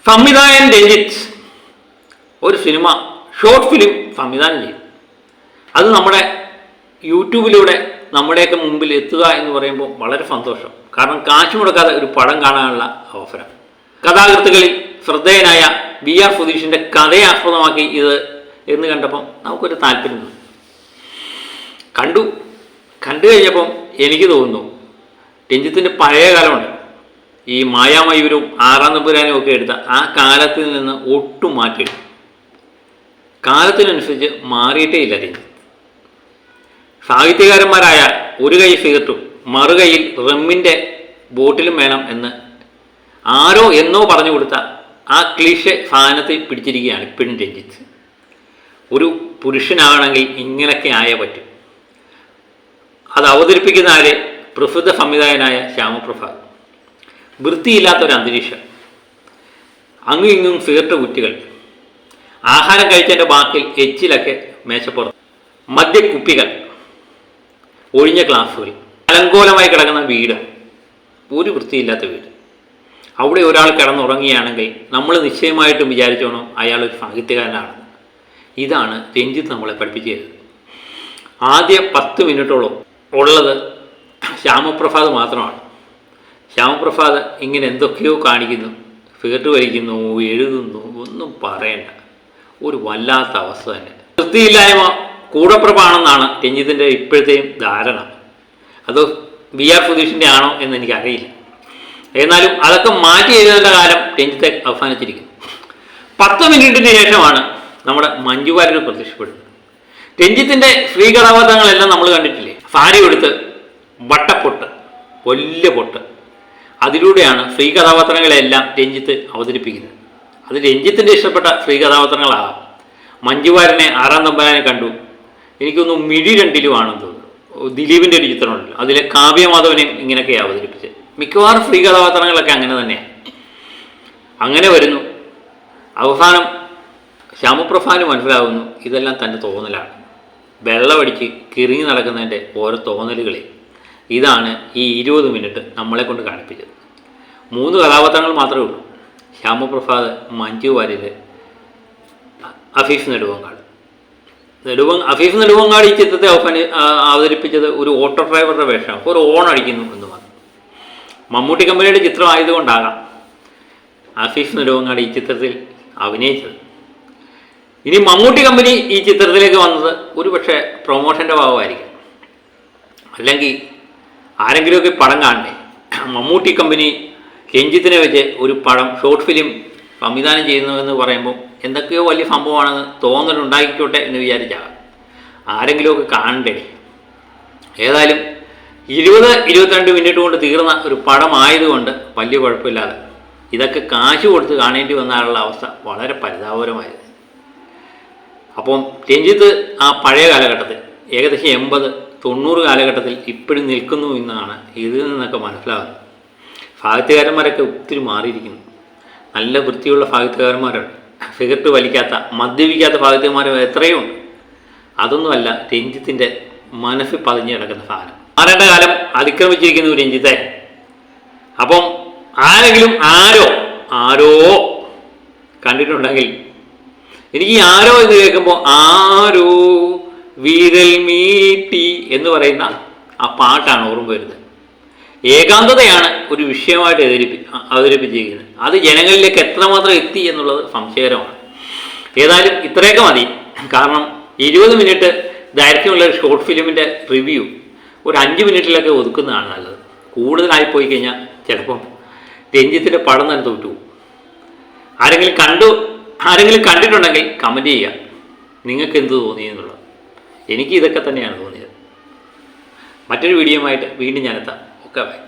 സംവിധായകൻ രഞ്ജിത്ത് ഒരു cinema short film സംവിധാനം ചെയ്തു. അത് നമ്മുടെ യൂട്യൂബിലൂടെ നമ്മുടെയൊക്കെ മുമ്പിൽ എത്തുക എന്ന് പറയുമ്പോൾ വളരെ സന്തോഷം. കാരണം കാശ് മുടക്കാതെ ഒരു പടം കാണാനുള്ള അവസരം. കഥാകൃത്തുകളിൽ ശ്രദ്ധേയനായ VR സുധീഷിൻ്റെ കഥയെ ആസ്പദമാക്കി ഇത് എന്ന് കണ്ടപ്പം നമുക്കൊരു താല്പര്യം തോന്നി. കണ്ടു കഴിഞ്ഞപ്പം എനിക്ക് തോന്നുന്നു രഞ്ജിത്തിൻ്റെ പഴയ കാലമുണ്ട്, ഈ മായാമയൂരും ആറാം തമ്പുരാനും ഒക്കെ എടുത്ത ആ കാലത്തിൽ നിന്ന് ഒട്ടും മാറ്റിയില്ല. കാലത്തിനനുസരിച്ച് മാറിയിട്ടേ ഇല്ല രഞ്ജിത്ത്. സാഹിത്യകാരന്മാരായ ഒരു കൈ സിഗരറ്റും മറുകൈയിൽ റമ്മിൻ്റെ ബോട്ടിലും വേണം എന്ന് ആരോ എന്നോ പറഞ്ഞു കൊടുത്ത ആ ക്ലീഷെ സാധനത്തിൽ പിടിച്ചിരിക്കുകയാണ് ഇപ്പോഴും രഞ്ജിത്ത്. ഒരു പുരുഷനാകണമെങ്കിൽ ഇങ്ങനെയൊക്കെ ആയേ പറ്റും. അത് അവതരിപ്പിക്കുന്ന ആര്? പ്രസിദ്ധ സംവിധായകനായ ശ്യാമപ്രസാദ്. വൃത്തിയില്ലാത്തൊരു അന്തരീക്ഷം, അങ്ങും ഇങ്ങും സിഗരറ്റ് കുറ്റികൾ, ആഹാരം കഴിച്ചതിൻ്റെ ബാക്കിൽ എച്ചിലൊക്കെ മേശപ്പുറത്ത്, മദ്യക്കുപ്പികൾ, ഒഴിഞ്ഞ ഗ്ലാസുകൾ, അലങ്കോലമായി കിടക്കുന്ന വീട്, ഒരു വൃത്തിയില്ലാത്ത വീട്. അവിടെ ഒരാൾ കിടന്നുറങ്ങിയാണെങ്കിൽ നമ്മൾ നിശ്ചയമായിട്ടും വിചാരിച്ചോണം അയാളൊരു സാഹിത്യകാരനാണ്. ഇതാണ് രഞ്ജിത്ത് നമ്മളെ പഠിപ്പിച്ചത്. ആദ്യ 10 മിനിറ്റോളം ഉള്ളത് ശ്യാമപ്രസാദ് മാത്രമാണ്. ശ്യാമപ്രസാദ് ഇങ്ങനെ എന്തൊക്കെയോ കാണിക്കുന്നു, സിഗരറ്റ് വലിക്കുന്നു, എഴുതുന്നു, ഒന്നും പറയണ്ട. ഒരു വല്ലാത്ത അവസ്ഥ തന്നെ. വൃത്തിയില്ലായ്മ കൂടപ്പിറപ്പാണെന്നാണ് രഞ്ജിത്തിൻ്റെ ഇപ്പോഴത്തെയും ധാരണ. അത് VR സുധീഷിൻ്റെ ആണോ എന്ന് എനിക്കറിയില്ല. എന്നാലും അതൊക്കെ മാറ്റി എഴുതേണ്ട കാലം രഞ്ജിത്തെ അവസാനിച്ചിരിക്കുന്നു. 10 മിനിറ്റിന് ശേഷമാണ് നമ്മുടെ മഞ്ജു വാര്യർ പ്രത്യക്ഷപ്പെടുന്നത്. രഞ്ജിത്തിൻ്റെ സ്ത്രീ കഥാപാത്രങ്ങളെല്ലാം നമ്മൾ കണ്ടിട്ടില്ലേ? സാരി എടുത്ത് വട്ടപ്പൊട്ട്, വലിയ പൊട്ട്, അതിലൂടെയാണ് സ്ത്രീ കഥാപാത്രങ്ങളെല്ലാം രഞ്ജിത്ത് അവതരിപ്പിക്കുന്നത്. അത് രഞ്ജിത്തിൻ്റെ ഇഷ്ടപ്പെട്ട സ്ത്രീ കഥാപാത്രങ്ങളാകാം. മഞ്ജു വാര്യനെ ആറാം തമ്പുരാനെ കണ്ടു. എനിക്കൊന്നും മിഴി രണ്ടിലുമാണെന്ന് തോന്നുന്നു. ദിലീപിൻ്റെ ഒരു ചിത്രമുണ്ടല്ലോ, അതിലെ കാവ്യമാധവനെയും ഇങ്ങനെയൊക്കെയാണ് അവതരിപ്പിച്ചത്. മിക്കവാറും സ്ത്രീ കഥാപാത്രങ്ങളൊക്കെ അങ്ങനെ തന്നെയാണ്. അങ്ങനെ വരുന്നു. അവസാനം ശ്യാമപ്രസാദിന് മനസ്സിലാകുന്നു ഇതെല്ലാം തൻ്റെ തോന്നലാണ്. വെള്ളമടിച്ച് കിറങ്ങി നടക്കുന്നതിൻ്റെ ഓരോ തോന്നലുകളെ ഇതാണ് ഈ 20 മിനിറ്റ് നമ്മളെ കൊണ്ട് കാണിപ്പിച്ചത്. 3 കഥാപാത്രങ്ങൾ മാത്രമേ ഉള്ളൂ: ശ്യാമപ്രസാദ്, മഞ്ജു വാര്യർ, അഫീഫ് നെടുവങ്ങാട്. അഫീഫ് നെടുവങ്ങാട് ഈ ചിത്രത്തെ അവതരിപ്പിച്ചത് ഒരു ഓട്ടോ ഡ്രൈവറുടെ വേഷം, ഒരു ഓൺ അടിക്കുന്നു എന്ന് പറഞ്ഞു. മമ്മൂട്ടി കമ്പനിയുടെ ചിത്രമായതുകൊണ്ടാകാം അഫീഫ് നെടുവങ്ങാട് ഈ ചിത്രത്തിൽ അഭിനയിച്ചത്. ഇനി മമ്മൂട്ടി കമ്പനി ഈ ചിത്രത്തിലേക്ക് വന്നത് ഒരു പക്ഷേ പ്രൊമോഷൻ്റെ ഭാഗമായിരിക്കും. അല്ലെങ്കിൽ ആരെങ്കിലുമൊക്കെ പടം കാണണ്ടേ? മമ്മൂട്ടി കമ്പനി രഞ്ജിത്തിനെ വെച്ച് ഒരു പടം ഷോർട്ട് ഫിലിം സംവിധാനം ചെയ്യുന്നുവെന്ന് പറയുമ്പോൾ എന്തൊക്കെയോ വലിയ സംഭവമാണെന്ന് തോന്നലുണ്ടാക്കിക്കോട്ടെ എന്ന് വിചാരിച്ചാൽ ആരെങ്കിലുമൊക്കെ കാണണ്ടേ? ഏതായാലും 20-22 മിനിറ്റ് കൊണ്ട് തീർന്ന ഒരു പടമായതുകൊണ്ട് വലിയ കുഴപ്പമില്ലാതെ ഇതൊക്കെ കാശ് കൊടുത്ത് കാണേണ്ടി വന്നാലുള്ള അവസ്ഥ വളരെ പരിതാപകരമായിരുന്നു. അപ്പം രഞ്ജിത്ത് ആ പഴയ കാലഘട്ടത്തിൽ ഏകദേശം 80-90 കാലഘട്ടത്തിൽ ഇപ്പോഴും നിൽക്കുന്നു എന്നാണ് ഇതിൽ നിന്നൊക്കെ മനസ്സിലാകുന്നത്. സാഹിത്യകാരന്മാരൊക്കെ ഒത്തിരി മാറിയിരിക്കുന്നു. നല്ല വൃത്തിയുള്ള സാഹിത്യകാരന്മാരാണ്. സിഗരറ്റ് വലിക്കാത്ത, മദ്യപിക്കാത്ത സാഹിത്യകാരന്മാർ എത്രയോ ഉണ്ട്. അതൊന്നുമല്ല രഞ്ജിത്തിൻ്റെ മനസ്സിൽ പതിഞ്ഞ് കിടക്കുന്ന സാധനം. മാറേണ്ട കാലം അതിക്രമിച്ചിരിക്കുന്നു രഞ്ജിത്തെ. അപ്പം ആരെങ്കിലും ആരോ കണ്ടിട്ടുണ്ടെങ്കിൽ, എനിക്ക് ആരോ എന്ന് കേൾക്കുമ്പോൾ ആരോ വിരൽ മീട്ടി എന്ന് പറയുന്ന ആ പാട്ടാണ് ഓർമ്മ വരുന്നത്. ഏകാന്തതയാണ് ഒരു വിഷയമായിട്ട് അവതരിപ്പിച്ചിരിക്കുന്നത്. അത് ജനങ്ങളിലേക്ക് എത്രമാത്രം എത്തി എന്നുള്ളത് സംശയകരമാണ്. ഏതായാലും ഇത്രയൊക്കെ മതി. കാരണം 20 മിനിറ്റ് ദൈർഘ്യമുള്ള ഒരു ഷോർട്ട് ഫിലിമിൻ്റെ റിവ്യൂ ഒരു 5 മിനിറ്റിലൊക്കെ ഒതുക്കുന്നതാണ് നല്ലത്. കൂടുതലായിപ്പോയി കഴിഞ്ഞാൽ ചിലപ്പം രഞ്ജിത്തിൻ്റെ പടം തന്നെ തോറ്റു. ആരെങ്കിലും കണ്ടിട്ടുണ്ടെങ്കിൽ കമൻറ്റ് ചെയ്യുക, നിങ്ങൾക്ക് എന്ത് തോന്നി എന്നുള്ളത്. എനിക്ക് ഇതൊക്കെ തന്നെയാണ് തോന്നിയത്. മറ്റൊരു വീഡിയോയുമായിട്ട് വീണ്ടും ഞാനെത്താം. Okay, by.